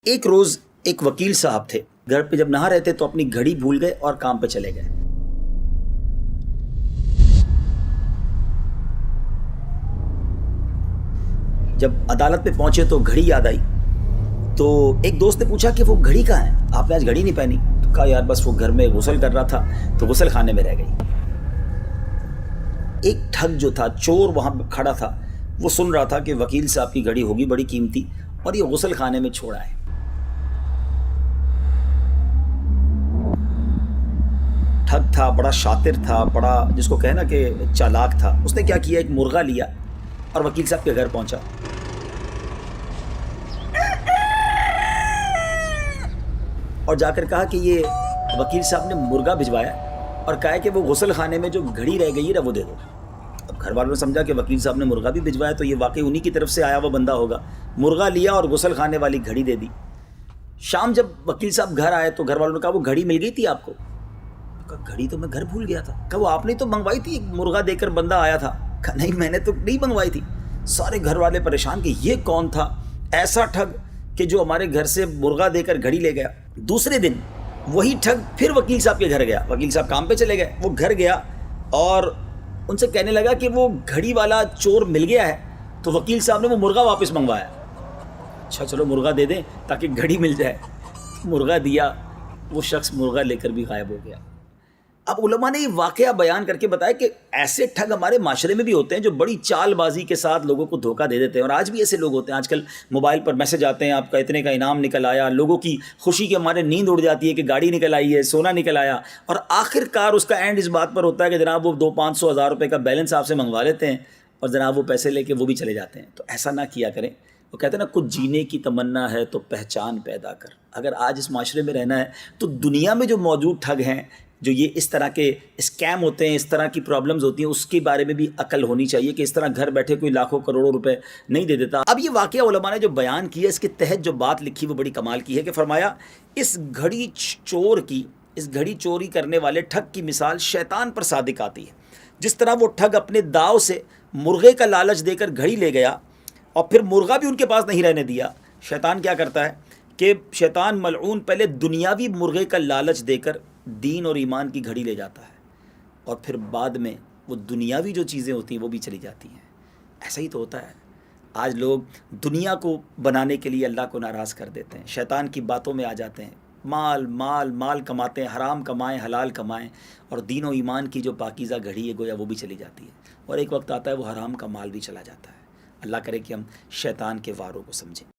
ایک روز ایک وکیل صاحب تھے، گھر پہ جب نہا رہے تھے تو اپنی گھڑی بھول گئے اور کام پہ چلے گئے۔ جب عدالت پہ پہنچے تو گھڑی یاد آئی، تو ایک دوست نے پوچھا کہ وہ گھڑی کہاں ہے، آپ نے آج گھڑی نہیں پہنی؟ تو کہا یار بس وہ گھر میں غسل کر رہا تھا تو غسل خانے میں رہ گئی۔ ایک ٹھگ جو تھا، چور وہاں کھڑا تھا، وہ سن رہا تھا کہ وکیل صاحب کی گھڑی ہوگی بڑی قیمتی اور یہ غسل خانے میں چھوڑا ہے۔ ٹھگ تھا، بڑا شاطر تھا، بڑا جس کو کہنا کہ چالاک تھا۔ اس نے کیا کیا، ایک مرغا لیا اور وکیل صاحب کے گھر پہنچا اور جا کر کہا کہ یہ وکیل صاحب نے مرغا بھجوایا اور کہا کہ وہ غسل خانے میں جو گھڑی رہ گئی ہے نا وہ دے دو۔ اب گھر والوں نے سمجھا کہ وکیل صاحب نے مرغا بھی بھجوایا تو یہ واقعی انہی کی طرف سے آیا ہوا بندہ ہوگا۔ مرغا لیا اور غسل خانے والی گھڑی دے دی۔ شام جب وکیل صاحب گھر آئے تو گھر والوں نے کہا وہ گھڑی مل گئی تھی آپ کو؟ کہا گھڑی تو میں گھر بھول گیا تھا۔ کہا وہ آپ نے تو منگوائی تھی، ایک مرغا دے کر بندہ آیا تھا۔ کہا نہیں میں نے تو نہیں منگوائی تھی۔ سارے گھر والے پریشان کہ یہ کون تھا ایسا ٹھگ کہ جو ہمارے گھر سے مرغا دے کر گھڑی لے گیا۔ دوسرے دن وہی ٹھگ پھر وکیل صاحب کے گھر گیا، وکیل صاحب کام پہ چلے گئے، وہ گھر گیا اور ان سے کہنے لگا کہ وہ گھڑی والا چور مل گیا ہے۔ تو وکیل صاحب نے وہ مرغا واپس منگوایا۔ اچھا چلو مرغا دے دیں تاکہ گھڑی مل جائے۔ مرغا دیا، وہ شخص مرغا لے کر بھی غائب ہو گیا۔ اب علماء نے یہ واقعہ بیان کر کے بتایا کہ ایسے ٹھگ ہمارے معاشرے میں بھی ہوتے ہیں جو بڑی چال بازی کے ساتھ لوگوں کو دھوکہ دے دیتے ہیں، اور آج بھی ایسے لوگ ہوتے ہیں۔ آج کل موبائل پر میسج آتے ہیں آپ کا اتنے کا انعام نکل آیا، لوگوں کی خوشی کے ہمارے نیند اڑ جاتی ہے کہ گاڑی نکل آئی ہے، سونا نکل آیا، اور آخر کار اس کا اینڈ اس بات پر ہوتا ہے کہ جناب وہ 200-500 ہزار روپے کا بیلنس آپ سے منگوا لیتے ہیں اور جناب وہ پیسے لے کے وہ بھی چلے جاتے ہیں۔ تو ایسا نہ کیا کریں۔ وہ کہتے ہیں نا کچھ جینے کی تمنا ہے تو پہچان پیدا کر۔ اگر آج اس معاشرے میں رہنا ہے تو دنیا میں جو موجود ٹھگ ہیں، جو یہ اس طرح کے اسکیم ہوتے ہیں، اس طرح کی پرابلمز ہوتی ہیں، اس کے بارے میں بھی عقل ہونی چاہیے کہ اس طرح گھر بیٹھے کوئی لاکھوں کروڑوں روپے نہیں دے دیتا۔ اب یہ واقعہ علماء نے جو بیان کیا، اس کے تحت جو بات لکھی وہ بڑی کمال کی ہے کہ فرمایا اس گھڑی چوری کرنے والے ٹھگ کی مثال شیطان پر صادق آتی ہے۔ جس طرح وہ ٹھگ اپنے داؤ سے مرغے کا لالچ دے کر گھڑی لے گیا اور پھر مرغا بھی ان کے پاس نہیں رہنے دیا، شیطان کیا کرتا ہے کہ شیطان ملعون پہلے دنیاوی مرغے کا لالچ دے کر دین اور ایمان کی گھڑی لے جاتا ہے اور پھر بعد میں وہ دنیاوی جو چیزیں ہوتی ہیں وہ بھی چلی جاتی ہیں۔ ایسا ہی تو ہوتا ہے۔ آج لوگ دنیا کو بنانے کے لیے اللہ کو ناراض کر دیتے ہیں، شیطان کی باتوں میں آ جاتے ہیں، مال مال مال کماتے ہیں، حرام کمائیں حلال کمائیں، اور دین و ایمان کی جو پاکیزہ گھڑی ہے گویا وہ بھی چلی جاتی ہے، اور ایک وقت آتا ہے وہ حرام کا مال بھی چلا جاتا ہے۔ اللہ کرے کہ ہم شیطان کے واروں کو سمجھیں۔